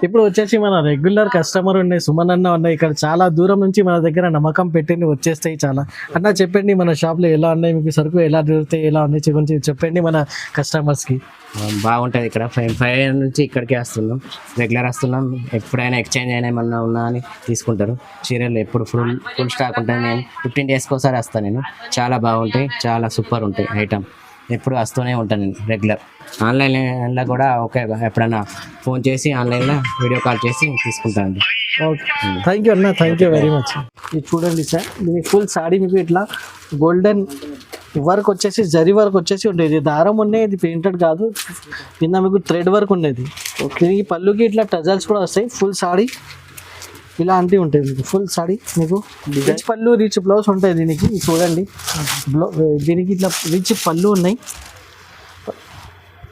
ఇప్పుడు వచ్చేసి మన రెగ్యులర్ కస్టమర్ ఉన్నాయి, సుమన్ అన్న ఉన్నాయి, ఇక్కడ చాలా దూరం నుంచి మన దగ్గర నమ్మకం పెట్టి వచ్చేస్తాయి చాలా. అన్న చెప్పండి మన షాప్లో ఎలా ఉన్నాయి, మీకు సరుకు ఎలా దొరుకుతాయి, ఎలా ఉన్నాయి కొంచెం చెప్పండి మన కస్టమర్స్కి. బాగుంటుంది ఇక్కడ. 5 years నుంచి ఇక్కడికే వస్తున్నాం, రెగ్యులర్ వస్తున్నాం. ఎప్పుడైనా ఎక్స్చేంజ్ అయినా ఏమన్నా ఉన్నా అని తీసుకుంటారు. చీరలు ఎప్పుడు ఫుల్ స్టాక్ ఉంటుంది. నేను 15 daysకి ఒకసారి వస్తాను. నేను చాలా బాగుంటాయి, చాలా సూపర్ ఉంటాయి ఐటమ్. ఎప్పుడు వస్తూనే ఉంటాను నేను రెగ్యులర్. ఆన్లైన్లో కూడా ఓకే, ఎప్పుడైనా ఫోన్ చేసి ఆన్లైన్లో వీడియో కాల్ చేసి తీసుకుంటానండి. ఓకే, థ్యాంక్ యూ అన్న, థ్యాంక్ యూ వెరీ మచ్. ఇది చూడండి సార్, దీనికి ఫుల్ సాడీ మీకు ఇట్లా గోల్డెన్ వర్క్ వచ్చేసి, జరీ వర్క్ వచ్చేసి ఉండేది. దారం ఉన్నాయి, ఇది ప్రింటెడ్ కాదు. కింద మీకు థ్రెడ్ వర్క్ ఉండేది. దీనికి పళ్ళుకి ఇట్లా టజల్స్ కూడా వస్తాయి. ఫుల్ సాడీ ఇలాంటివి ఉంటాయి మీకు. ఫుల్ సాడీ మీకు రిచ్ పళ్ళు, రిచ్ బ్లౌజ్ ఉంటాయి దీనికి. చూడండి, దీనికి ఇట్లా రిచ్ పళ్ళు ఉన్నాయి.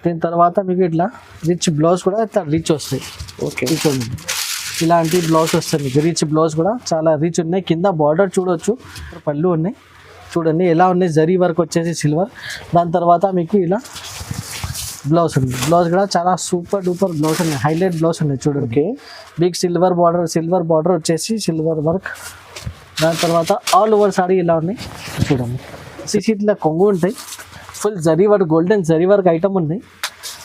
దీని తర్వాత మీకు ఇట్లా రిచ్ బ్లౌజ్ కూడా ఇట్లా రిచ్ వస్తాయి. ఓకే, చూడండి ఇలాంటి బ్లౌజ్ వస్తాయి మీకు. రిచ్ బ్లౌజ్ కూడా చాలా రిచ్ ఉన్నాయి. కింద బార్డర్ చూడవచ్చు, పళ్ళు ఉన్నాయి చూడండి ఎలా ఉన్నాయి. జరీ వర్క్ వచ్చేసి సిల్వర్. దాని తర్వాత మీకు ఇలా బ్లౌజ్ ఉంది. బ్లౌజ్ కూడా చాలా సూపర్ డూపర్ బ్లౌజ్ ఉన్నాయి, హైలైట్ బ్లౌజ్ ఉన్నాయి చూడండి. బిగ్ సిల్వర్ బార్డర్ వచ్చేసి సిల్వర్ వర్క్. దాని తర్వాత ఆల్ ఓవర్ సారీ ఇలా ఉన్నాయి చూడండి. ఇట్లా కొంగు ఉంటాయి. Full zari work, golden zari work item ఉన్నాయి.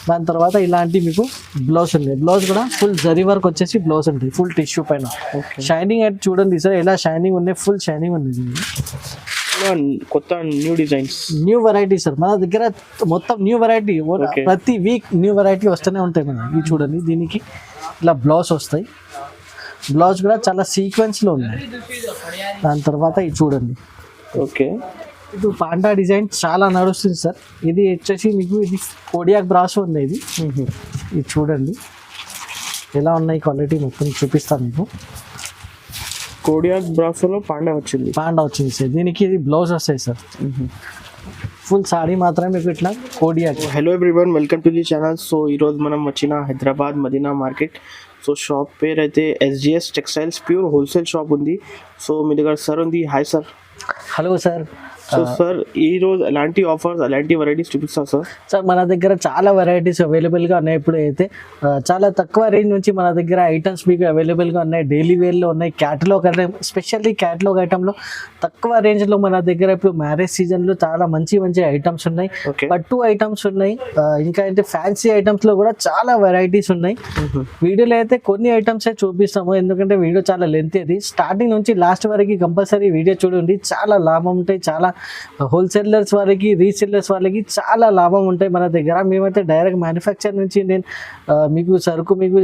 దాని తర్వాత ఇలాంటి మీకు బ్లౌజ్ ఉంది. బ్లౌజ్ కూడా ఫుల్ జరీ వర్క్ వచ్చేసి బ్లౌజ్ ఉంటుంది, ఫుల్ టిష్యూ పైన. షైనింగ్ అయితే చూడండి సార్ ఎలా షైనింగ్ ఉన్నాయి, ఫుల్ షైనింగ్ ఉంది. కొత్త new designs, new variety sir మన దగ్గర మొత్తం న్యూ వెరైటీ. ప్రతి వీక్ న్యూ వెరైటీ వస్తూనే ఉంటాయి మన. ఇవి చూడండి, దీనికి ఇలా బ్లౌజ్ వస్తాయి. బ్లౌజ్ కూడా చాలా సీక్వెన్స్లో ఉన్నాయి. దాని తర్వాత ఇది చూడండి. ఓకే, ఇది పాండా డిజైన్ చాలా నడుస్తుంది సార్. ఇది వచ్చేసి మీకు ఇది కోడియాక్ బ్రాస్ ఉంది. ఇది చూడండి ఎలా ఉన్నాయి, క్వాలిటీ మొత్తం చూపిస్తాను మీకు. కోడియాక్ బ్రాసోలో పాండా వచ్చింది సార్. దీనికి ఇది బ్లౌజ్ వస్తాయి సార్. ఫుల్ సారీ మాత్రమే మీకు ఇట్లా కోడియాక్. Hello everyone, welcome to the channel. So ఈరోజు మనం వచ్చిన Hyderabad Madina market. So shop పేరు అయితే SGS textiles pure wholesale shop ఉంది. సో మీ దగ్గర సార్ ఉంది. Hi sir. Hello sir. So sir ఈ రోజు ఎలాంటి ఆఫర్స్, ఎలాంటి వెరైటీస్ చూపిస్తారు సార్? సార్ మన దగ్గర చాలా వెరైటీస్ అవైలబుల్గా ఉన్నాయి. ఇప్పుడు అయితే చాలా తక్కువ రేంజ్ నుంచి మన దగ్గర ఐటమ్స్ మీకు అవైలబుల్గా ఉన్నాయి. డైలీ వేర్లో ఉన్నాయి, క్యాటలాగ్ అంటే స్పెషల్లీ క్యాటలాగ్ ఐటమ్లో తక్కువ రేంజ్లో మన దగ్గర ఇప్పుడు మ్యారేజ్ సీజన్లో చాలా మంచి ఐటమ్స్ ఉన్నాయి. పట్టు ఐటమ్స్ ఉన్నాయి, ఇంకా అయితే ఫ్యాన్సీ ఐటమ్స్లో కూడా చాలా వెరైటీస్ ఉన్నాయి. వీడియోలో అయితే కొన్ని ఐటమ్స్ చూపిస్తాము, ఎందుకంటే వీడియో చాలా లెంత్. అది స్టార్టింగ్ నుంచి లాస్ట్ వరకు కంపల్సరీ వీడియో చూడండి. చాలా లాభం ఉంటాయి. చాలా హోల్సేలర్స్ వాళ్ళకి, రీసేలర్స్ వాళ్ళకి చాలా లాభం ఉంటాయి మన దగ్గర. మేమైతే డైరెక్ట్ మ్యానుఫ్యాక్చర్ నుంచి నేను మీకు సరుకు మీకు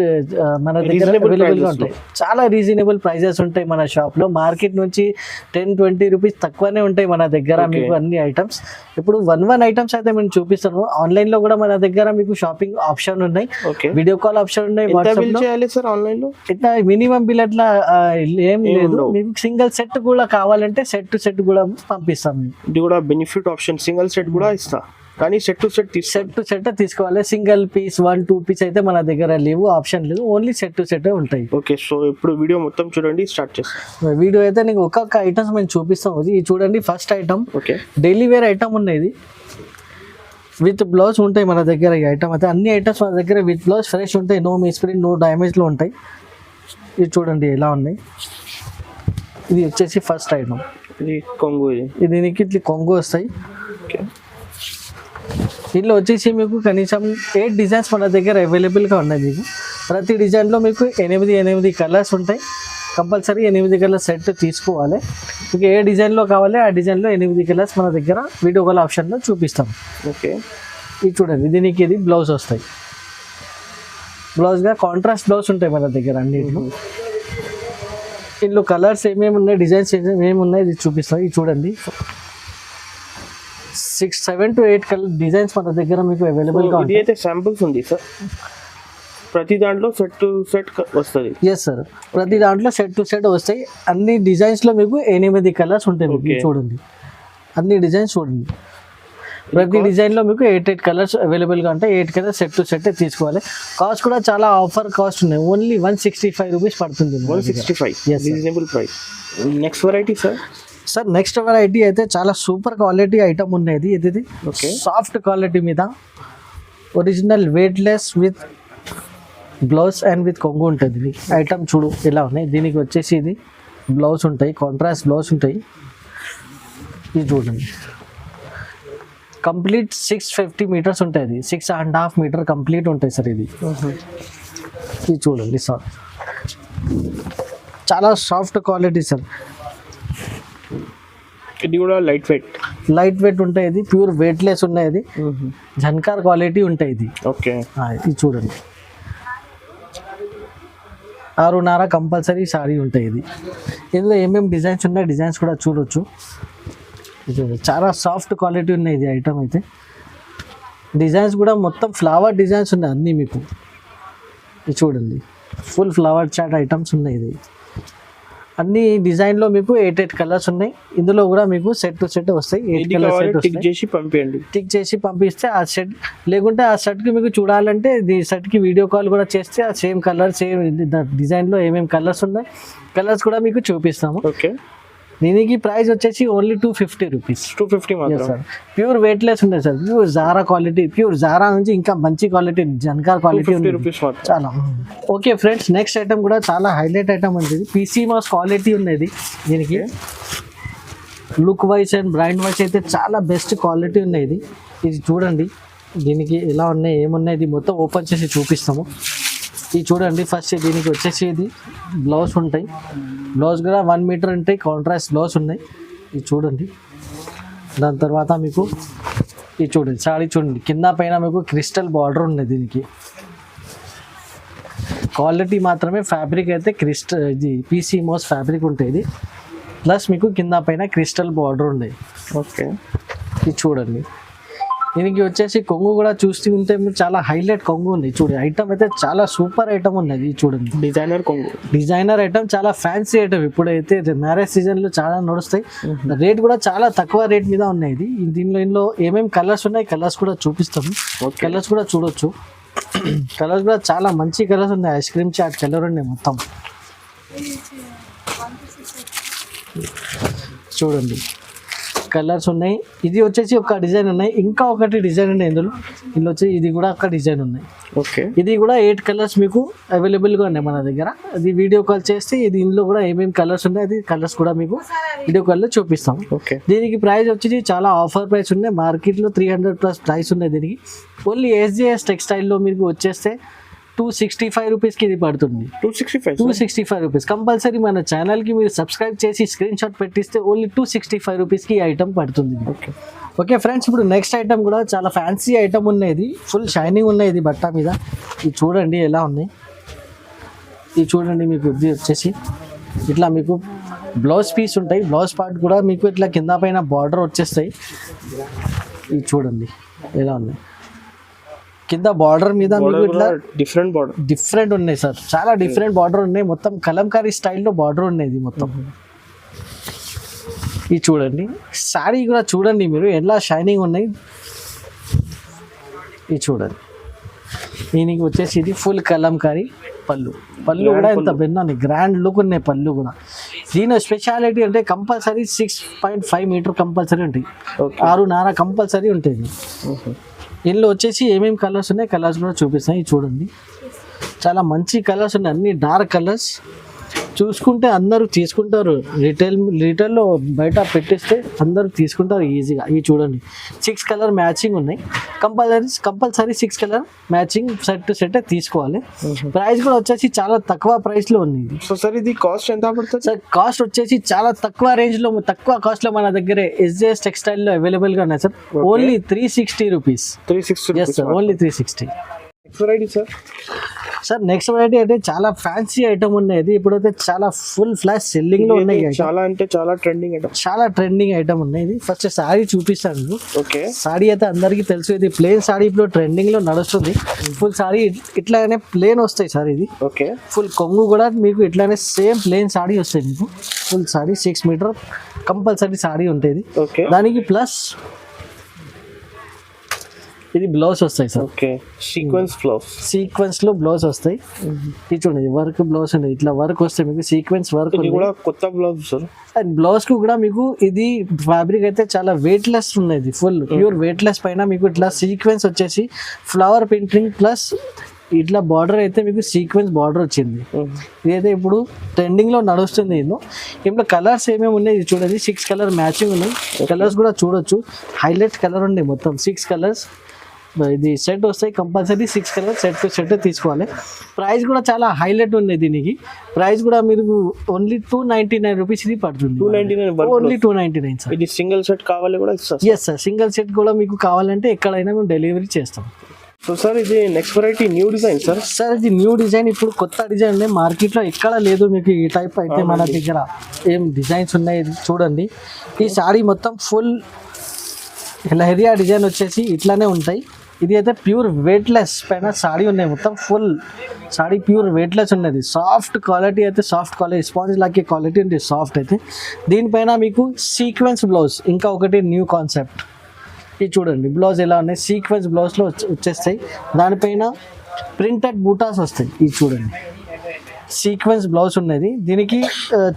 మన దగ్గర అవైలబుల్గా ఉంటాయి. చాలా రీజనబుల్ ప్రైజెస్ ఉంటాయి మన షాప్లో. మార్కెట్ నుంచి 10-20 రూపీస్ తక్కువనే ఉంటాయి మన దగ్గర మీకు అన్ని ఐటమ్స్. ఇప్పుడు 1 ఐటమ్స్ అయితే మేము చూపిస్తాను. ఆన్లైన్లో కూడా మన దగ్గర మీకు షాపింగ్ ఆప్షన్ ఉన్నాయి, వీడియో కాల్ ఆప్షన్ ఉన్నాయి. ఆన్లైన్లో ఇట్లా మినిమం బిల్ అట్లా ఏం లేదు. మీకు సింగిల్ సెట్ కూడా కావాలంటే సెట్ కూడా పంపిస్తాం. ఇది కూడా బెనిఫిట్ ఆప్షన్. సింగిల్ సెట్ కూడా ఇస్తా, కానీ సెట్ టు సెట్ తీసుకోవాలి. సింగిల్ పీస్ 1-2 పీస్ అయితే మన దగ్గర లేవు, ఆప్షన్ లేదు. ఓన్లీ సెట్ టు సెట్ ఉంటాయి. ఓకే, సో ఇప్పుడు వీడియో మొత్తం చూడండి, స్టార్ట్ చేస్తాం. వీడియో అయితే నీకు ఒక్కొక్క ఐటమ్స్ మేము చూపిస్తాం. ఇది చూడండి, first item daily wear item ఉన్నాయి. విత్ బ్లౌజ్ ఉంటాయి మన దగ్గర. ఈ ఐటమ్ అయితే అన్ని ఐటమ్స్ మన దగ్గర విత్ బ్లౌజ్ ఫ్రెష్ ఉంటాయి, నో మిస్ప్రింట్, నో డ్యామేజ్లో ఉంటాయి. ఇది చూడండి ఎలా ఉన్నాయి. ఇది వచ్చేసి ఫస్ట్ ఐటమ్. ఇది కొంగు. దీనికి ఇట్లా కొంగు వస్తాయి. దీనిలో వచ్చేసి మీకు కనీసం 8 డిజైన్స్ మన దగ్గర అవైలబుల్గా ఉన్నాయి. మీకు ప్రతి డిజైన్లో మీకు 8 కలర్స్ ఉంటాయి. కంపల్సరీ 8 కలర్ సెట్ తీసుకోవాలి. మీకు ఏ డిజైన్లో కావాలి ఆ డిజైన్లో 8 కలర్స్ మన దగ్గర వీడియో కాల్ ఆప్షన్లో చూపిస్తాం. ఓకే, ఇది చూడండి, దీనికి ఇది బ్లౌజ్ వస్తాయి. బ్లౌజ్గా కాంట్రాస్ట్ బ్లౌజ్ ఉంటాయి మన దగ్గర అన్నింటిలో. ఇందులో కలర్స్ ఏమేమి ఉన్నాయి, డిజైన్స్ ఏమేమి ఉన్నాయి ఇది చూపిస్తాం. ఇది చూడండి, 7 to 8 కలర్ డిజైన్స్ మన దగ్గర మీకు అవైలబుల్గా ఉంది. ఇది అయితే శాంపుల్స్ ఉంది సార్. ప్రతి దాంట్లో సెట్ టు సెట్ వస్తుంది. ఎస్ సార్, ప్రతి దాంట్లో సెట్ టు సెట్ వస్తాయి. అన్ని డిజైన్స్లో మీకు 8 కలర్స్ ఉంటాయి. మీకు చూడండి, అన్ని డిజైన్స్ చూడండి. ప్రతి డిజైన్లో మీకు 8 కలర్స్ అవైలబుల్గా ఉంటాయి. 8 కలర్స్ సెట్ టు సెట్ తీసుకోవాలి. కాస్ట్ కూడా చాలా ఆఫర్ కాస్ట్ ఉన్నాయి. ఓన్లీ 165 రూపీస్ పడుతుంది. 165 reasonable price. Next variety sir. Next variety అయితే చాలా సూపర్ క్వాలిటీ ఐటమ్ ఉన్నది. ఇది సాఫ్ట్ క్వాలిటీ మీద original weightless with blouse and with కొంగు ఉంటుంది ఇది ఐటమ్ చూడు ఎలా ఉన్నాయి. దీనికి వచ్చేసి ఇది బ్లౌజ్ ఉంటాయి, కాంట్రాస్ట్ బ్లౌజ్ ఉంటాయి. ఇది చూడండి కంప్లీట్ 650 మీటర్స్ ఉంటాయి. ఇది 6.5 మీటర్ కంప్లీట్ ఉంటాయి సార్. ఇది చూడండి సార్, చాలా సాఫ్ట్ క్వాలిటీ సార్. ఇది కూడా లైట్ వెయిట్ ఉంటాయి. ఇది ప్యూర్ వెయిట్లెస్ ఉన్నాయి. ఇది జన్కార్ క్వాలిటీ ఉంటాయి. ఇది ఓకే. ఇది చూడండి 6.5 కంపల్సరీ సారీ ఉంటాయి. ఇది ఇందులో ఏమేమి డిజైన్స్ ఉన్నాయి, డిజైన్స్ కూడా చూడొచ్చు. చాలా సాఫ్ట్ క్వాలిటీ ఉన్నాయి ఇది ఐటమ్ అయితే. డిజైన్స్ కూడా మొత్తం ఫ్లవర్ డిజైన్స్ ఉన్నాయి అన్నీ మీకు. ఇది చూడండి ఫుల్ ఫ్లవర్ చాట్ ఐటమ్స్ ఉన్నాయి. ఇది అన్ని డిజైన్లో మీకు 8 కలర్స్ ఉన్నాయి. ఇందులో కూడా మీకు సెట్ టు సెట్ వస్తాయి. 8 కలర్స్ టిక్ చేసి పంపించండి. టిక్ చేసి పంపిస్తే ఆ సెట్, లేకుంటే ఆ సెట్కి మీకు చూడాలంటే ఈ సెట్కి వీడియో కాల్ కూడా చేస్తే ఆ సేమ్ కలర్ సేమ్ డిజైన్లో ఏమేమి కలర్స్ ఉన్నాయి, కలర్స్ కూడా మీకు చూపిస్తాము. ఓకే. దీనికి ప్రైస్ వచ్చేసి ఓన్లీ 250 రూపీస్. 250 మాత్రం సార్. ప్యూర్ వెయిట్లెస్ ఉన్నాయి sir. Pure Zara quality, pure Zara నుంచి ఇంకా మంచి క్వాలిటీ జన్కార్ క్వాలిటీ ఉంది చాలా. ఓకే ఫ్రెండ్స్, నెక్స్ట్ ఐటమ్ కూడా చాలా హైలైట్ ఐటమ్ ఉంది. పీసీ మాస్ క్వాలిటీ ఉన్నది. దీనికి look wise and brand wise అయితే చాలా బెస్ట్ క్వాలిటీ ఉన్నాయి. ఇది చూడండి దీనికి ఎలా ఉన్నాయి ఏమున్నాయి, ఇది మొత్తం ఓపెన్ చేసి చూపిస్తాము. ఇది చూడండి ఫస్ట్ దీనికి వచ్చేసి ఇది బ్లౌజ్ ఉంటాయి. బ్లౌజ్ కూడా 1 మీటర్ ఉంటాయి, కాంట్రాస్ట్ బ్లౌజ్ ఉన్నాయి. ఇది చూడండి. దాని తర్వాత మీకు ఇది చూడండి సారీ చూడండి కింద పైన మీకు క్రిస్టల్ బార్డర్ ఉంది. దీనికి క్వాలిటీ మాత్రమే, ఫ్యాబ్రిక్ అయితే క్రిస్టల్ ఇది పీసీ మోస్ ఫ్యాబ్రిక్ ఉంటుంది. ఇది ప్లస్ మీకు కింద పైన క్రిస్టల్ బార్డర్ ఉంది. ఓకే. ఇది చూడండి దీనికి వచ్చేసి కొంగు కూడా చూస్తూ ఉంటే చాలా హైలైట్ కొంగు ఉంది. చూడండి ఐటమ్ అయితే చాలా సూపర్ ఐటమ్ ఉన్నది. చూడండి డిజైనర్ కొంగు, డిజైనర్ ఐటమ్, చాలా ఫ్యాన్సీ ఐటమ్. ఇప్పుడైతే మ్యారేజ్ సీజన్లో చాలా నడుస్తాయి. రేట్ కూడా చాలా తక్కువ రేట్ మీద ఉన్నాయి. దీనిలో ఏమేమి కలర్స్ ఉన్నాయి, కలర్స్ కూడా చూపిస్తాము. కలర్స్ కూడా చూడొచ్చు. కలర్స్ కూడా చాలా మంచి కలర్స్ ఉన్నాయి. ఐస్ క్రీమ్ చాట్ కలర్ ఉన్నాయి మొత్తం. చూడండి కలర్స్ ఉన్నాయి. ఇది వచ్చేసి ఒక డిజైన్ ఉన్నాయి, ఇంకా ఒకటి డిజైన్ ఉన్నాయి. ఇందులో వచ్చి ఇది కూడా ఒక డిజైన్ ఉన్నాయి. ఓకే. ఇది కూడా 8 కలర్స్ మీకు అవైలబుల్గా ఉన్నాయి మన దగ్గర. అది వీడియో కాల్ చేస్తే ఇది ఇందులో కూడా ఏమేమి కలర్స్ ఉన్నాయి, అది కలర్స్ కూడా మీకు వీడియో కాల్లో చూపిస్తాం. ఓకే. దీనికి ప్రైస్ వచ్చి చాలా ఆఫర్ ప్రైస్ ఉన్నాయి. మార్కెట్లో 300+ ప్రైస్ ఉన్నాయి దీనికి. ఓన్లీ SJS టెక్స్టైల్లో మీకు వచ్చేస్తే 265 రూపీస్కి ఇది పడుతుంది. 265 రూపీస్. కంపల్సరీ మన ఛానల్కి మీరు సబ్స్క్రైబ్ చేసి స్క్రీన్ షాట్ పెట్టిస్తే ఓన్లీ 265 రూపీస్కి ఈ ఐటమ్ పడుతుంది. ఓకే. ఓకే ఫ్రెండ్స్, ఇప్పుడు నెక్స్ట్ ఐటమ్ కూడా చాలా ఫ్యాన్సీ ఐటమ్ ఉన్నది. ఫుల్ షైనింగ్ ఉన్నాయి ఇది బట్ట మీద. ఇది చూడండి ఎలా ఉన్నాయి. ఇది చూడండి మీకు ఇది వచ్చేసి ఇట్లా మీకు బ్లౌజ్ పీస్ ఉంటాయి. బ్లౌజ్ పార్ట్ కూడా మీకు ఇట్లా కింద పైన బార్డర్ వచ్చేస్తాయి. ఇది చూడండి ఎలా ఉన్నాయి. కింద బార్డర్ మీద మీకు ఇట్లా డిఫరెంట్ ఉన్నాయి సార్. చాలా డిఫరెంట్ బార్డర్ ఉన్నాయి. మొత్తం కలంకారీ స్టైల్లో బార్డర్ ఉన్నాయి ఇది మొత్తం. ఇది చూడండి శారీ కూడా చూడండి మీరు ఎలా షైనింగ్ ఉన్నాయి. ఇది చూడండి దీనికి వచ్చేసి ఇది ఫుల్ కలంకారీ పళ్ళు కూడా ఎంత భిన్నాన్ని గ్రాండ్ లుక్ ఉన్నాయి. పళ్ళు కూడా దీని స్పెషాలిటీ అంటే కంపల్సరీ 6.5 మీటర్ కంపల్సరీ ఉంటాయి. 6.5 కంపల్సరీ ఉంటుంది. ఇందులో వచ్చేసి ఏమేమి కలర్స్ ఉన్నాయి, కలర్స్ కూడా చూపిస్తాయి. చూడండి చాలా మంచి కలర్స్ ఉన్నాయి, అన్ని డార్క్ కలర్స్. చూసుకుంటే అందరూ తీసుకుంటారు. రిటైల్లో బయట పెట్టిస్తే అందరూ తీసుకుంటారు ఈజీగా. ఇవి చూడండి 6 కలర్ మ్యాచింగ్ ఉన్నాయి. Compulsory 6 colour matching set to set తీసుకోవాలి. ప్రైస్ కూడా వచ్చేసి చాలా తక్కువ ప్రైస్లో ఉంది. సో సార్ ఇది కాస్ట్ ఎంత పడుతుంది సార్? కాస్ట్ వచ్చేసి చాలా తక్కువ రేంజ్లో, తక్కువ కాస్ట్లో మన దగ్గర SJS టెక్స్టైల్లో అవైలబుల్గా ఉన్నాయి sir. Only 360 rupees. 360 yes sir, only 360. Sir next variety అయితే చాలా ఫ్యాన్సీ ఐటమ్ ఉన్నాయి. ఇప్పుడైతే చాలా ఫుల్ ఫ్లాష్ సెల్లింగ్ లో ఉన్నాయి. చాలా అంటే చాలా ట్రెండింగ్ ఐటమ్ ఉన్నాయి. ఇది ఫస్ట్ సారీ చూపిస్తాను. ఓకే. సారీ అయితే అందరికి తెలుసు. ఇది ప్లేన్ సారీ ఇప్పుడు ట్రెండింగ్ లో నడుస్తుంది. ఫుల్ సారీ ఇట్లానే ప్లేన్ వస్తాయి సార్. ఇది ఓకే. ఫుల్ కొంగు కూడా మీకు ఇట్లానే సేమ్ ప్లేన్ సారీ వస్తాయి మీకు. Full sari 6 meter compulsory sari ఉంటుంది. దానికి ప్లస్ ఇది బ్లౌజ్ వస్తాయి సార్. ఓకే. సీక్వెన్స్ లో బ్లౌజ్ వస్తాయి. ఇది చూడండి వర్క్ బ్లౌజ్ ఉంది. ఇట్లా వర్క్ వస్తాయి మీకు, సీక్వెన్స్ వర్క్. కొత్త బ్లౌజ్ సార్. అండ్ బ్లౌజ్ కు కూడా మీకు ఇది ఫ్యాబ్రిక్ అయితే చాలా వెయిట్ లెస్ ఉన్నది. ఫుల్ ప్యూర్ వెయిట్ లెస్ పైన మీకు ఇట్లా సీక్వెన్స్ వచ్చేసి ఫ్లవర్ ప్రింటింగ్ ప్లస్ ఇట్లా బార్డర్ అయితే మీకు సీక్వెన్స్ బార్డర్ వచ్చింది. ఇదైతే ఇప్పుడు ట్రెండింగ్ లో నడుస్తుంది. ఇందులో కలర్స్ ఏమేమి ఉన్నాయి ఇది చూడండి. 6 కలర్ మ్యాచింగ్ ఉన్నాయి. కలర్స్ కూడా చూడొచ్చు. హైలైట్ కలర్ ఉంది మొత్తం 6 కలర్స్. ఇది సెట్ వస్తాయి compulsory 6 colour set to set తీసుకోవాలి. ప్రైస్ కూడా చాలా హైలైట్ ఉంది దీనికి. ప్రైస్ కూడా మీరు ఓన్లీ 299 రూపీస్ ఇది పడుతుంది. 299 ఓన్లీ 299 సార్. ఇది సింగిల్ సెట్ కావాలి కూడా ఇస్తారు. ఎస్ సార్, సింగిల్ సెట్ కూడా మీకు కావాలంటే ఎక్కడైనా మేము డెలివరీ చేస్తాం. సో సార్ ఇది next variety new design sir. Sir ఇది న్యూ డిజైన్, ఇప్పుడు కొత్త డిజైన్ ఉన్నాయి మార్కెట్లో ఎక్కడ లేదు మీకు ఈ టైప్ అయితే. మన దగ్గర ఏం డిజైన్స్ ఉన్నాయి ఇది చూడండి. ఈ సారీ మొత్తం ఫుల్ లహరియా డిజైన్ వచ్చేసి ఇట్లానే ఉంటాయి. ఇది అయితే ప్యూర్ వెయిట్లెస్ పైన సాడీ ఉన్నాయి. మొత్తం ఫుల్ సాడీ ప్యూర్ వెయిట్లెస్ ఉన్నది. సాఫ్ట్ క్వాలిటీ అయితే సాఫ్ట్ క్వాలిటీ స్పాంజ్ లాగే క్వాలిటీ ఉంది సాఫ్ట్ అయితే. దీనిపైన మీకు సీక్వెన్స్ బ్లౌజ్ ఇంకా ఒకటి న్యూ కాన్సెప్ట్. ఇది చూడండి బ్లౌజ్ ఎలా ఉన్నాయి. సీక్వెన్స్ బ్లౌజ్లో వచ్చేస్తాయి. దానిపైన ప్రింటెడ్ బూటాస్ వస్తాయి. ఇది చూడండి సీక్వెన్స్ బ్లౌజ్ ఉన్నది. దీనికి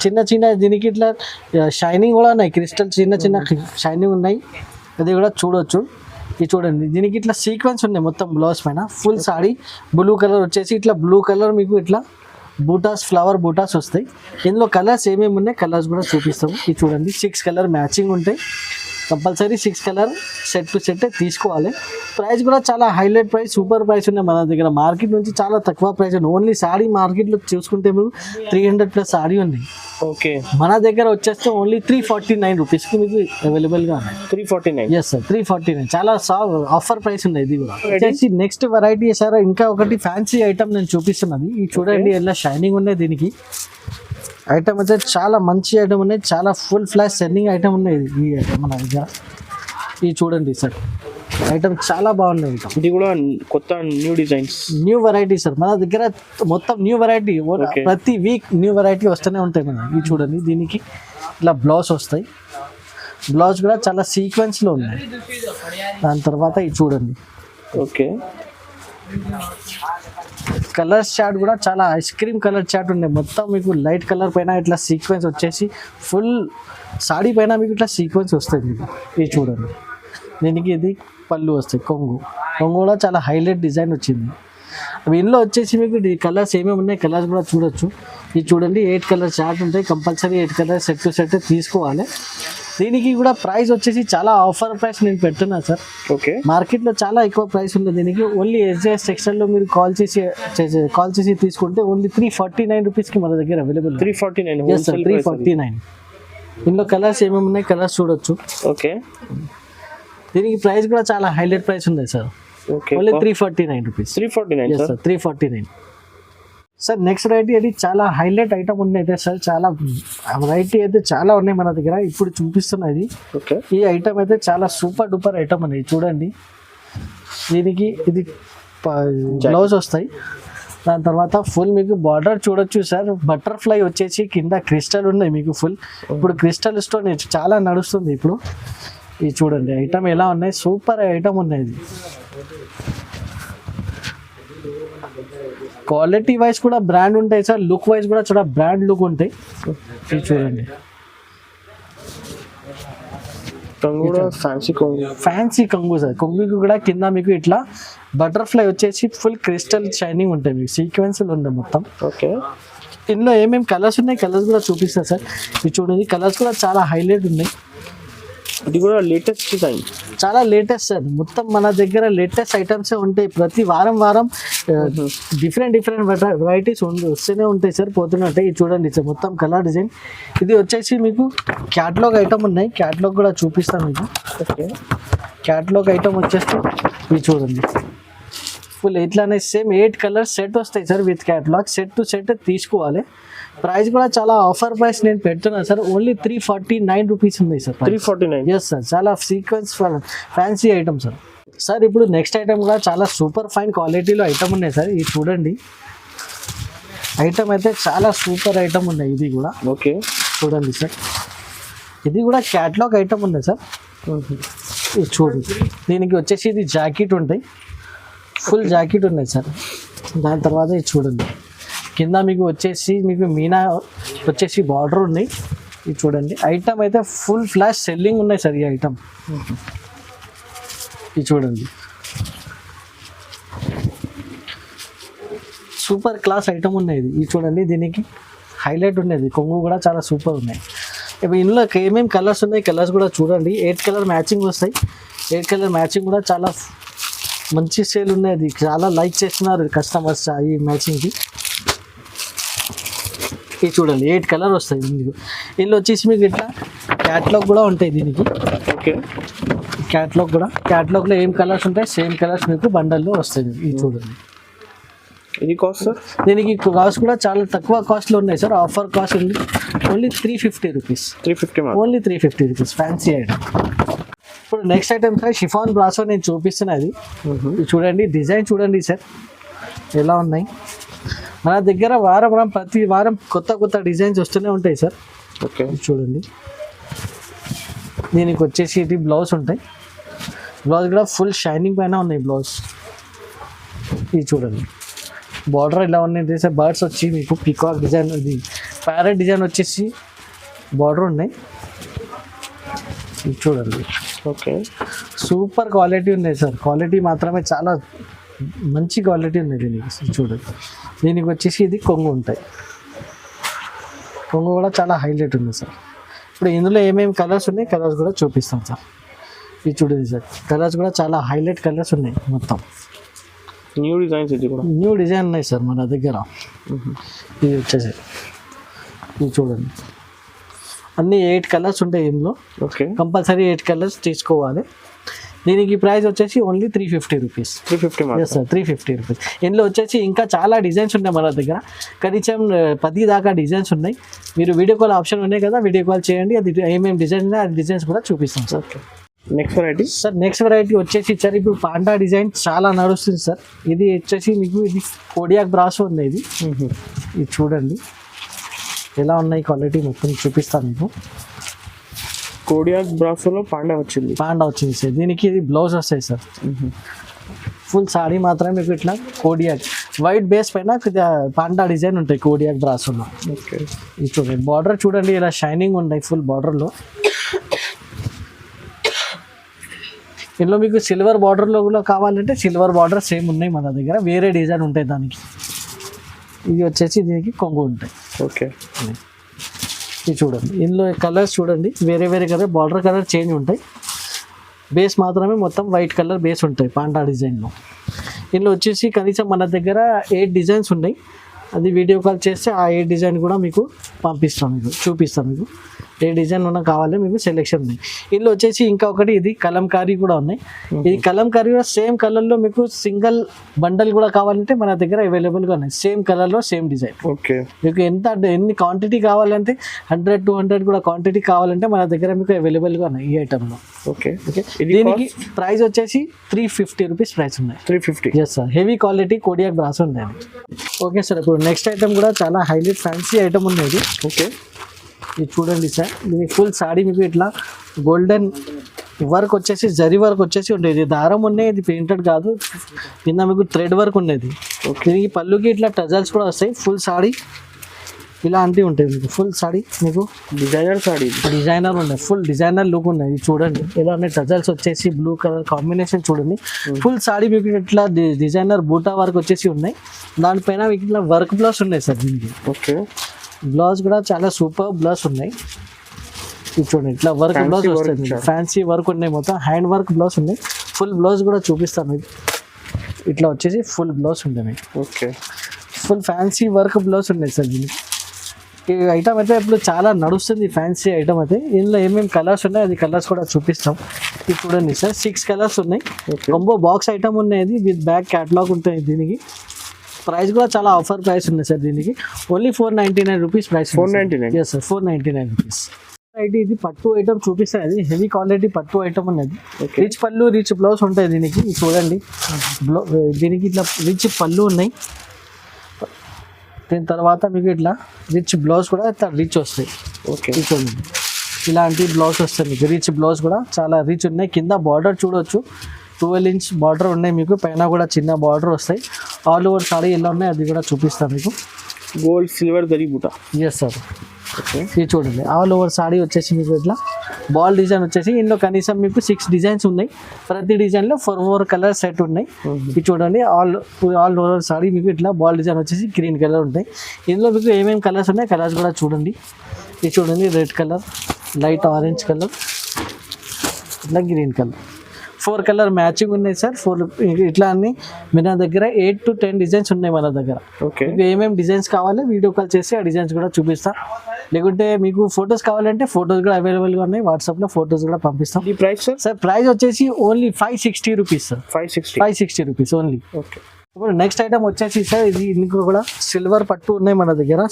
చిన్న దీనికి ఇట్లా షైనింగ్ కూడా ఉన్నాయి. క్రిస్టల్ చిన్న షైనింగ్ ఉన్నాయి. అది కూడా చూడొచ్చు. ఇది చూడండి దీనికి ఇట్లా సీక్వెన్స్ ఉన్నాయి మొత్తం బ్లౌజ్ పైన. ఫుల్ సాడీ బ్లూ కలర్ వచ్చేసి ఇట్లా బ్లూ కలర్ మీకు ఇట్లా బూటాస్ ఫ్లవర్ బూటాస్ వస్తాయి. ఇందులో కలర్స్ ఏమేమి ఉన్నాయి కలర్స్ కూడా చూపిస్తాము. ఇది చూడండి 6 కలర్ మ్యాచింగ్ ఉంటాయి. Compulsory 6 colour set to set తీసుకోవాలి. ప్రైస్ కూడా చాలా హైలైట్ ప్రైస్, సూపర్ ప్రైస్ ఉన్నాయి మన దగ్గర. మార్కెట్ నుంచి చాలా తక్కువ ప్రైస్ ఉంది. ఓన్లీ సాడీ మార్కెట్లో చూసుకుంటే మీరు 300+ సాడీ ఉంది. ఓకే, మన దగ్గర వచ్చేస్తే ఓన్లీ 349 రూపీస్కి మీకు అవైలబుల్గా ఉన్నాయి. 349. ఎస్ సార్ 349 చాలా ఆఫర్ ప్రైస్ ఉంది. ఇది కూడా వచ్చేసి నెక్స్ట్ వెరైటీ సార్. ఇంకా ఒకటి ఫ్యాన్సీ ఐటమ్ నేను చూపిస్తున్నది. ఇది చూడండి ఎలా షైనింగ్ ఉన్నాయి. దీనికి ఐటమ్ అయితే చాలా మంచి ఐటమ్ ఉన్నాయి. చాలా ఫుల్ ఫ్లాష్ సెల్లింగ్ ఐటమ్ ఉన్నాయి. ఈ ఐటమ్ మన దగ్గర ఇది చూడండి సార్. ఐటమ్ చాలా బాగున్నాయి. ఐటమ్ ఇది కూడా కొత్త new designs, new variety sir. మన దగ్గర మొత్తం న్యూ వెరైటీ. ప్రతి వీక్ న్యూ వెరైటీ వస్తూనే ఉంటాయి మన. ఇది చూడండి దీనికి ఇట్లా బ్లౌజ్ వస్తాయి. బ్లౌజ్ కూడా చాలా సీక్వెన్స్లో ఉన్నాయి. దాని తర్వాత ఇది చూడండి. ఓకే, కలర్ చార్ట్ కూడా చాలా ఐస్ క్రీమ్ కలర్ చార్ట్ ఉన్నాయి. మొత్తం మీకు లైట్ కలర్ పైన ఇట్లా సీక్వెన్స్ వచ్చేసి ఫుల్ సాడీ పైన మీకు ఇట్లా సీక్వెన్స్ వస్తుంది మీకు. ఇది చూడండి దీనికి ఇది పళ్ళు వస్తాయి. కొంగు కూడా చాలా హైలైట్ డిజైన్ వచ్చింది. ఇందులో వచ్చేసి మీకు కలర్స్ ఏమేమి ఉన్నాయి కలర్స్ కూడా చూడొచ్చు. ఇది చూడండి 8 కలర్ చార్ట్ ఉంటాయి. Compulsory 8 colour set to set తీసుకోవాలి. దీనికి కూడా ప్రైస్ వచ్చేసి చాలా ఆఫర్ ప్రైస్ నేను పెడుతున్నా సార్. ఓకే, మార్కెట్లో చాలా ఎక్కువ ప్రైస్ ఉంది దీనికి. ఓన్లీ SJS టెక్స్టైల్లో మీరు కాల్ చేసి తీసుకుంటే ఓన్లీ 349 రూపీస్కి మన దగ్గర అవైలబుల్. 349. Yes sir 349. ఇందులో కలర్స్ ఏమేమి ఉన్నాయి కలర్స్ చూడొచ్చు. ఓకే, దీనికి ప్రైస్ కూడా చాలా హైలైట్ ప్రైస్ ఉంది sir. Okay, only 349 rupees. 349 sir 349. Sir next variety అది చాలా హైలైట్ ఐటమ్ ఉన్నాయి సార్. చాలా వెరైటీ అయితే చాలా ఉన్నాయి మన దగ్గర. ఇప్పుడు చూపిస్తున్నది ఓకే. ఈ ఐటమ్ అయితే చాలా సూపర్ డూపర్ ఐటమ్ అనేది చూడండి. దీనికి ఇది బ్లౌజ్ వస్తాయి. దాని తర్వాత ఫుల్ మీకు బార్డర్ చూడొచ్చు సార్. బటర్ఫ్లై వచ్చేసి కింద క్రిస్టల్ ఉన్నాయి మీకు ఫుల్. ఇప్పుడు క్రిస్టల్ స్టోన్ చాలా నడుస్తుంది ఇప్పుడు. ఇది చూడండి ఐటమ్ ఎలా ఉన్నాయి. సూపర్ ఐటమ్ ఉన్నాయి. ఇది క్వాలిటీ వైజ్ కూడా బ్రాండ్ ఉంటాయి సార్. లుక్ వైజ్ కూడా చాలా బ్రాండ్ లుక్ ఉంటాయి. ఇది చూడండి ఫ్యాన్సీ కొంగు సార్. కొంగుకి కూడా కింద మీకు ఇట్లా బటర్ఫ్లై వచ్చేసి ఫుల్ క్రిస్టల్ షైనింగ్ ఉంటాయి మీకు. సీక్వెన్స్లు ఉంటాయి మొత్తం. ఓకే, ఇందులో ఏమేమి కలర్స్ ఉన్నాయి కలర్స్ కూడా చూపిస్తా సార్. ఇది చూడండి కలర్స్ కూడా చాలా హైలైట్ ఉన్నాయి. ఇది కూడా లేటెస్ట్ డిజైన్, చాలా లేటెస్ట్ సార్. మొత్తం మన దగ్గర లేటెస్ట్ ఐటమ్సే ఉంటాయి. ప్రతి వారం డిఫరెంట్ వెరైటీస్ వస్తూనే ఉంటాయి సార్ పోతున్నట్టే. ఇది చూడండి సార్ మొత్తం కలర్ డిజైన్. ఇది వచ్చేసి మీకు క్యాటలాగ్ ఐటమ్ ఉన్నాయి. క్యాటలాగ్ కూడా చూపిస్తాను మీకు. ఓకే, క్యాటలాగ్ ఐటమ్ వచ్చేసి ఇది చూడండి ఫుల్ ఇట్లానే సేమ్ 8 కలర్స్ సెట్ వస్తాయి sir with catalogue. Set to set తీసుకోవాలి. ప్రైస్ కూడా చాలా ఆఫర్ ప్రైస్ నేను పెడుతున్నాను సార్. ఓన్లీ 349 రూపీస్ ఉంది సార్. 349. ఎస్ సార్ చాలా sequence fancy item sir. Sir ఇప్పుడు నెక్స్ట్ ఐటమ్ కూడా చాలా సూపర్ ఫైన్ క్వాలిటీలో ఐటమ్ ఉన్నాయి సార్. ఇది చూడండి ఐటమ్ అయితే చాలా సూపర్ ఐటమ్ ఉన్నాయి. ఇది కూడా ఓకే చూడండి సార్. ఇది కూడా క్యాటలాగ్ ఐటమ్ ఉంది సార్. ఇది చూడండి దీనికి వచ్చేసి ఇది జాకెట్ ఉంటాయి. ఫుల్ జాకెట్ ఉన్నాయి సార్. దాని తర్వాత ఇది చూడండి కింద మీకు వచ్చేసి మీకు మీనా వచ్చేసి బార్డర్ ఉన్నాయి. ఇది చూడండి ఐటమ్ అయితే ఫుల్ ఫ్లాష్ సెల్లింగ్ ఉన్నాయి సార్ ఈ ఐటమ్. ఇది చూడండి సూపర్ క్లాస్ ఐటమ్ ఉన్నాయి ఇది చూడండి, దీనికి హైలైట్ ఉన్నది, కొంగు కూడా చాలా సూపర్ ఉన్నాయి. ఇప్పుడు ఇందులో ఏమేమి కలర్స్ ఉన్నాయి, కలర్స్ కూడా చూడండి. 8 కలర్ మ్యాచింగ్ వస్తాయి. 8 కలర్ మ్యాచింగ్ కూడా చాలా మంచి సేల్ ఉన్నది, చాలా లైక్ చేస్తున్నారు కస్టమర్స్ ఈ మ్యాచింగ్కి. ఇది చూడండి 8 కలర్ వస్తాయి మీకు. ఇందులో వచ్చేసి మీకు ఇట్లా క్యాట్లాగ్ కూడా ఉంటాయి దీనికి. ఓకే, క్యాట్లాగ్లో ఏం కలర్స్ ఉంటాయి సేమ్ కలర్స్ మీకు బండల్లో వస్తాయి. ఇది చూడండి. ఇది కాస్ట్ సార్? దీనికి కాస్ట్ కూడా చాలా తక్కువ కాస్ట్లో ఉన్నాయి సార్. ఆఫర్ కాస్ట్ ఉంది only 350 rupees. 350 only 350 rupees fancy item. ఇప్పుడు next item sir chiffon brasso నేను చూపిస్తున్నది. ఇది చూడండి, డిజైన్ చూడండి సార్ ఎలా ఉన్నాయి. మన దగ్గర ప్రతి వారం కొత్త డిజైన్స్ వస్తూనే ఉంటాయి సార్. ఓకే, చూడండి. దీనికి వచ్చేసి ఇది బ్లౌజ్ ఉంటాయి. బ్లౌజ్ కూడా ఫుల్ షైనింగ్ పైన ఉన్నాయి బ్లౌజ్. ఇది చూడండి, బార్డర్ ఇలా ఉన్నాయి సార్. బర్డ్స్ వచ్చి మీకు పీకాక్ డిజైన్, ఇది ప్యారెట్ డిజైన్ వచ్చేసి బార్డర్ ఉన్నాయి. ఇది చూడండి. ఓకే, సూపర్ క్వాలిటీ ఉన్నాయి సార్. క్వాలిటీ మాత్రమే చాలా మంచి క్వాలిటీ ఉంది దీనికి. చూడండి, దీనికి వచ్చేసి ఇది కొంగు ఉంటాయి. కొంగు కూడా చాలా హైలైట్ ఉంది సార్. ఇప్పుడు ఇందులో ఏమేమి కలర్స్ ఉన్నాయి, కలర్స్ కూడా చూపిస్తాం సార్. ఇది చూడండి సార్, కలర్స్ కూడా చాలా హైలైట్ కలర్స్ ఉన్నాయి. మొత్తం న్యూ డిజైన్స్, ఇది కూడా న్యూ డిజైన్ ఉన్నాయి సార్ మన దగ్గర. ఇది వచ్చేసి ఇది చూడండి, అన్ని 8 కలర్స్ ఉంటాయి ఇందులో. ఓకే, కంపల్సరీ 8 కలర్స్ తీసుకోవాలి. దీనికి ప్రైస్ వచ్చేసి only 350 rupees. 350 yes sir, 350 rupees. ఇందులో వచ్చేసి ఇంకా చాలా డిజైన్స్ ఉన్నాయి మన దగ్గర. కనీసం 10 దాకా డిజైన్స్ ఉన్నాయి. మీరు వీడియో కాల్ ఆప్షన్ ఉన్నాయి కదా, వీడియో కాల్ చేయండి. అది ఏమేమి డిజైన్స్ ఉన్నాయి ఆ డిజైన్స్ కూడా చూపిస్తాం sir. Next variety sir, next variety వచ్చేసి సార్ ఇప్పుడు పాండా డిజైన్ చాలా నడుస్తుంది సార్. ఇది వచ్చేసి మీకు ఇది కోడియాక్ బ్రాసో ఉంది. ఇది చూడండి ఎలా ఉన్నాయి, క్వాలిటీ మొత్తం చూపిస్తాను మీకు. కోడియాక్ బ్రాసోలో పాండా వచ్చింది సార్. దీనికి ఇది బ్లౌజ్ వస్తాయి సార్. ఫుల్ సాడీ మాత్రమే మీకు ఇట్లా కోడియాక్ వైట్ బేస్ పైన పాండా డిజైన్ ఉంటాయి కోడియాక్ బ్రాసోలో. ఓకే, ఇది చూడండి, బార్డర్ చూడండి ఇలా షైనింగ్ ఉన్నాయి ఫుల్ బార్డర్లో. ఇందులో మీకు సిల్వర్ బార్డర్లో కూడా కావాలంటే సిల్వర్ బార్డర్ సేమ్ ఉన్నాయి మన దగ్గర, వేరే డిజైన్ ఉంటాయి దానికి. ఇది వచ్చేసి దీనికి కొంగు ఉంటాయి. ఓకే, ఇది చూడండి, ఇందులో కలర్స్ చూడండి వేరే కలర్, బార్డర్ కలర్ చేంజ్ ఉంటాయి. బేస్ మాత్రమే మొత్తం వైట్ కలర్ బేస్ ఉంటాయి పాండా డిజైన్లో. ఇందులో వచ్చేసి కనీసం మన దగ్గర 8 డిజైన్స్ ఉన్నాయి. అది వీడియో కాల్ చేస్తే ఆ 8 డిజైన్ కూడా మీకు పంపిస్తాం, మీకు చూపిస్తాం. మీకు ఏ డిజైన్ ఉన్నా కావాలి మీకు సెలెక్షన్ ఉంది. ఇందులో వచ్చేసి ఇంకా ఒకటి ఇది కలంకారీ కూడా ఉన్నాయి. ఇది కలంకారీ కూడా సేమ్ కలర్లో మీకు సింగిల్ బండల్ కూడా కావాలంటే మన దగ్గర అవైలబుల్గా ఉన్నాయి. సేమ్ కలర్లో సేమ్ డిజైన్. ఓకే, మీకు ఎన్ని క్వాంటిటీ కావాలంటే 100-200 కూడా క్వాంటిటీ కావాలంటే మన దగ్గర మీకు అవైలబుల్గా ఉన్నాయి ఈ ఐటెంలో. ఓకే, దీనికి ప్రైస్ వచ్చేసి 350 రూపీస్ ప్రైస్ ఉన్నాయి. 350. ఎస్ సార్, హెవీ క్వాలిటీ కోడియాక్ బ్రాసో ఉంది. ఓకే సార్, ఇప్పుడు నెక్స్ట్ ఐటమ్ కూడా చాలా హైలైట్ ఫ్యాన్సీ ఐటమ్ ఉంది. ఓకే, ఇది చూడండి సార్, దీనికి ఫుల్ సాడీ మీకు ఇట్లా గోల్డెన్ వర్క్ వచ్చేసి జరీ వర్క్ వచ్చేసి ఉండేది. ఇది దారం ఉన్నాయి, ఇది పెయింటెడ్ కాదు. కింద మీకు థ్రెడ్ వర్క్ ఉండేది. దీనికి పళ్ళుకి ఇట్లా టజల్స్ కూడా వస్తాయి. ఫుల్ సాడీ ఇలాంటివి ఉంటాయి మీకు. ఫుల్ సాడీ మీకు డిజైనర్ ఉన్నాయి, ఫుల్ డిజైనర్ లుక్ ఉన్నాయి. ఇది చూడండి ఎలా ఉన్నాయి, టజల్స్ వచ్చేసి బ్లూ కలర్ కాంబినేషన్ చూడండి. ఫుల్ సాడీ మీకు ఇట్లా డిజైనర్ బూటా వర్క్ వచ్చేసి ఉన్నాయి. దానిపైన మీకు ఇట్లా వర్క్ బ్లౌజ్ ఉన్నాయి సార్ దీనికి. ఓకే, బ్లౌజ్ కూడా చాలా సూపర్ బ్లౌజ్ ఉన్నాయి. ఇది చూడండి ఇట్లా వర్క్ బ్లౌజ్ వస్తుంది, ఫ్యాన్సీ వర్క్ ఉన్నాయి, మొత్తం హ్యాండ్ వర్క్ బ్లౌజ్ ఉన్నాయి. ఫుల్ బ్లౌజ్ కూడా చూపిస్తాను మీకు. ఇట్లా వచ్చేసి ఫుల్ బ్లౌజ్ ఉంది మీకు. Okay, full fancy work blouse ఉన్నాయి సార్ దీనికి. ఈ ఐటమ్ అయితే ఇప్పుడు చాలా నడుస్తుంది ఫ్యాన్సీ ఐటమ్ అయితే. ఇందులో ఏమేమి కలర్స్ ఉన్నాయి అది కలర్స్ కూడా చూపిస్తాం. ఇది చూడండి సార్, 6 కలర్స్ ఉన్నాయి. కొంబో బాక్స్ ఐటమ్ ఉన్నాయి విత్ బ్యాక్ క్యాటలాగ్ ఉంటుంది దీనికి. ప్రైస్ కూడా చాలా ఆఫర్ ప్రైస్ ఉంది సార్ దీనికి. Only 499 rupees price. 499. Yes sir, 499 rupees. అయితే ఇది పట్టు ఐటమ్ చూపిస్తాయి. అది హెవీ క్వాలిటీ పట్టు ఐటమ్ ఉన్నది. రిచ్ పళ్ళు రిచ్ బ్లౌజ్ ఉంటాయి దీనికి. చూడండి దీనికి ఇట్లా రిచ్ పళ్ళు ఉన్నాయి. దీని తర్వాత మీకు ఇట్లా రిచ్ బ్లౌజ్ కూడా ఇట్లా రిచ్ వస్తాయి. ఓకే, చూడండి ఇలాంటి బ్లౌజ్ వస్తాయి మీకు. రిచ్ బ్లౌజ్ కూడా చాలా రిచ్ ఉన్నాయి. కింద బార్డర్ చూడొచ్చు, 12 ఇంచ్ బార్డర్ ఉన్నాయి మీకు. పైన కూడా చిన్న బార్డర్ వస్తాయి. ఆల్ ఓవర్ సారీ ఎలా ఉన్నాయి అది కూడా చూపిస్తాను మీకు. గోల్డ్ సిల్వర్ జరీ బూటా. ఎస్ సార్, ఇది చూడండి ఆల్ ఓవర్ సారీ వచ్చేసి మీకు ఇట్లా బాల్ డిజైన్ వచ్చేసి ఇందులో కనీసం మీకు 6 డిజైన్స్ ఉన్నాయి. ప్రతి డిజైన్లో 4 కలర్ సెట్ ఉన్నాయి. ఇది చూడండి ఆల్ ఓవర్ సారీ మీకు ఇట్లా బాల్ డిజైన్ వచ్చేసి గ్రీన్ కలర్ ఉంటాయి. ఇందులో మీకు ఏమేమి కలర్స్ ఉన్నాయి కలర్స్ కూడా చూడండి. ఇది చూడండి red colour, light orange colour, ఇట్లా గ్రీన్ కలర్, 4 కలర్ మ్యాచింగ్ ఉన్నాయి సార్. 4 ఇట్లా అన్ని మన దగ్గర 8 to 10 డిజైన్స్ ఉన్నాయి మన దగ్గర. ఓకే, మీకు ఏమేమి డిజైన్స్ కావాలి వీడియో కాల్ చేసి ఆ డిజైన్స్ కూడా చూపిస్తా. లేకుంటే మీకు ఫొటోస్ కావాలంటే ఫొటోస్ కూడా అవైలబుల్గా ఉన్నాయి. వాట్సాప్లో ఫొటోస్ కూడా పంపిస్తాం. ఈ ప్రైస్ సార్? సార్ ప్రైస్ వచ్చేసి only 560 rupees sir. 560 rupees only. Okay, ఇప్పుడు నెక్స్ట్ ఐటమ్ వచ్చేసి సార్ ఇది ఇందుకు కూడా సిల్వర్ పట్టు ఉన్నాయి మన దగ్గర.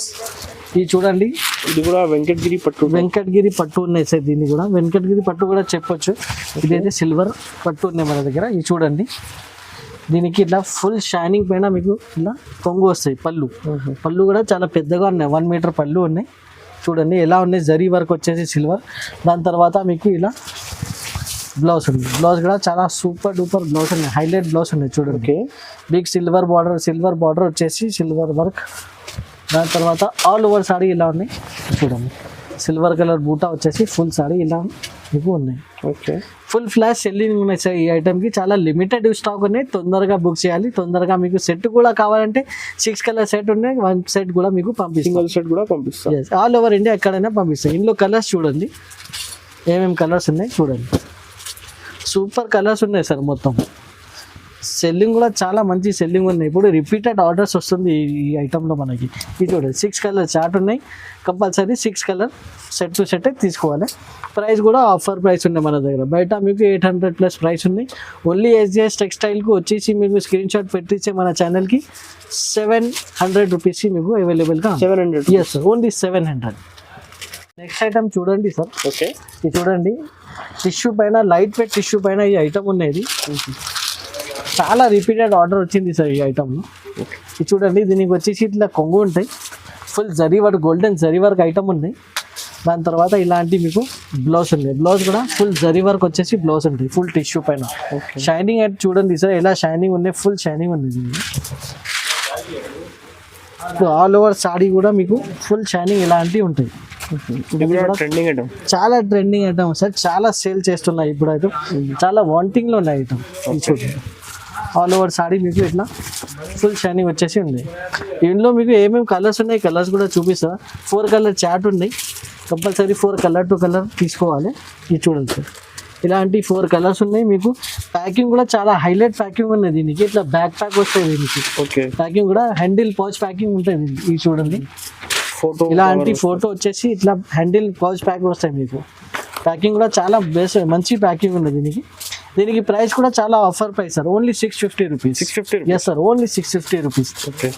ఇది చూడండి, ఇది కూడా వెంకటగిరి పట్టు ఉన్నాయి సార్. దీన్ని కూడా వెంకటగిరి పట్టు కూడా చెప్పొచ్చు. ఇదైతే సిల్వర్ పట్టు ఉన్నాయి మన దగ్గర. ఇది చూడండి, దీనికి ఇట్లా ఫుల్ షైనింగ్ పైన మీకు ఇలా కొంగు వస్తాయి. పళ్ళు కూడా చాలా పెద్దగా ఉన్నాయి, 1 మీటర్ పళ్ళు ఉన్నాయి. చూడండి ఎలా ఉన్నాయి, జరీ వర్క్ వచ్చేసి సిల్వర్. దాని తర్వాత మీకు ఇలా బ్లౌజ్ ఉంది. బ్లౌజ్ కూడా చాలా సూపర్ డూపర్ బ్లౌజ్ ఉన్నాయి, హైలైట్ బ్లౌజ్ ఉన్నాయి చూడండి. బిగ్ సిల్వర్ బార్డర్ వచ్చేసి సిల్వర్ వర్క్. దాని తర్వాత ఆల్ ఓవర్ సారీ ఇలా ఉన్నాయి చూడండి. సిల్వర్ కలర్ బూటా వచ్చేసి ఫుల్ సారీ ఇలా మీకు ఉన్నాయి. ఓకే, ఫుల్ ఫ్లాష్ సెల్లింగ్ ఉన్నాయి సార్. ఈ ఐటమ్కి చాలా లిమిటెడ్ స్టాక్ ఉన్నాయి. తొందరగా బుక్ చేయాలి. తొందరగా మీకు సెట్ కూడా కావాలంటే 6 కలర్ సెట్ ఉన్నాయి. 1 సెట్ కూడా మీకు సింగిల్ సెట్ కూడా పంపిస్తాం. ఆల్ ఓవర్ ఇండియా ఎక్కడైనా పంపిస్తాం. ఇందులో కలర్స్ చూడండి, ఏమేమి కలర్స్ ఉన్నాయి చూడండి. సూపర్ కలర్స్ ఉన్నాయి సార్. మొత్తం సెల్లింగ్ కూడా చాలా మంచి సెల్లింగ్ ఉన్నాయి. ఇప్పుడు రిపీటెడ్ ఆర్డర్స్ వస్తుంది ఈ ఐటెంలో మనకి. ఇది చూడండి 6 కలర్ చార్ట్ ఉన్నాయి. Compulsory 6 colour set to set తీసుకోవాలి. ప్రైస్ కూడా ఆఫర్ ప్రైస్ ఉన్నాయి మన దగ్గర. బయట మీకు 800+ ప్రైస్ ఉంది. ఓన్లీ SGS టెక్స్టైల్కి వచ్చేసి మీకు స్క్రీన్ షాట్ పెట్టించే మన ఛానల్కి 700 రూపీస్ మీకు అవైలబుల్గా. 700? Yes sir, only 700. Next item చూడండి సార్. ఓకే, ఇది చూడండి టిష్యూ పైన, లైట్ వెయిట్ టిష్యూ పైన ఈ ఐటమ్ ఉన్నది. చాలా రిపీటెడ్ ఆర్డర్ వచ్చింది సార్ ఈ ఐటమ్లో. ఇది చూడండి, దీనికి వచ్చేసి ఇట్లా కొంగు ఉంటాయి. Full zari work, golden zari work item ఉన్నాయి. దాని తర్వాత ఇలాంటి మీకు బ్లౌజ్ ఉంది. బ్లౌజ్ కూడా ఫుల్ జరీ వర్క్ వచ్చేసి బ్లౌజ్ ఉంటుంది ఫుల్ టిష్యూ పైన. షైనింగ్ అయితే చూడండి సార్ ఎలా షైనింగ్ ఉన్నాయి, ఫుల్ షైనింగ్ ఉంది దీన్ని. ఆల్ ఓవర్ సాడీ కూడా మీకు ఫుల్ షైనింగ్ ఇలాంటివి ఉంటాయి. చాలా ట్రెండింగ్ ఐటమ్ సార్. చాలా సేల్ చేస్తున్నాయి ఇప్పుడు ఐటమ్. చాలా వాంటింగ్లో ఉన్నాయి ఐటమ్. చూడండి ఆల్ ఓవర్ సాడీ మీకు ఇట్లా ఫుల్ షైనింగ్ వచ్చేసి ఉంది. ఇందులో మీకు ఏమేమి కలర్స్ ఉన్నాయి కలర్స్ కూడా చూపిస్తా. 4 కలర్ చార్ట్ ఉన్నాయి. కంపల్సరీ 4 కలర్ టు కలర్ తీసుకోవాలి. ఇది చూడండి సార్, ఇలాంటి 4 కలర్స్ ఉన్నాయి. మీకు ప్యాకింగ్ కూడా చాలా హైలైట్ ప్యాకింగ్ ఉన్నాయి దీనికి. ఇట్లా బ్యాక్ ప్యాక్ వస్తాయి దీనికి. ఓకే, ప్యాకింగ్ కూడా హ్యాండిల్ పౌచ్ ప్యాకింగ్ ఉంటుంది. ఇది చూడండి ఫోటో, ఇలాంటి ఫోటో వచ్చేసి ఇట్లా హ్యాండిల్ పౌచ్ ప్యాక్ వస్తాయి మీకు. ప్యాకింగ్ కూడా చాలా బెస్ట్, మంచి ప్యాకింగ్ ఉంది దీనికి. దీనికి ప్రైస్ కూడా చాలా offer price sir. Only 650 rupees. 650? Yes sir, only 650 rupees. Okay,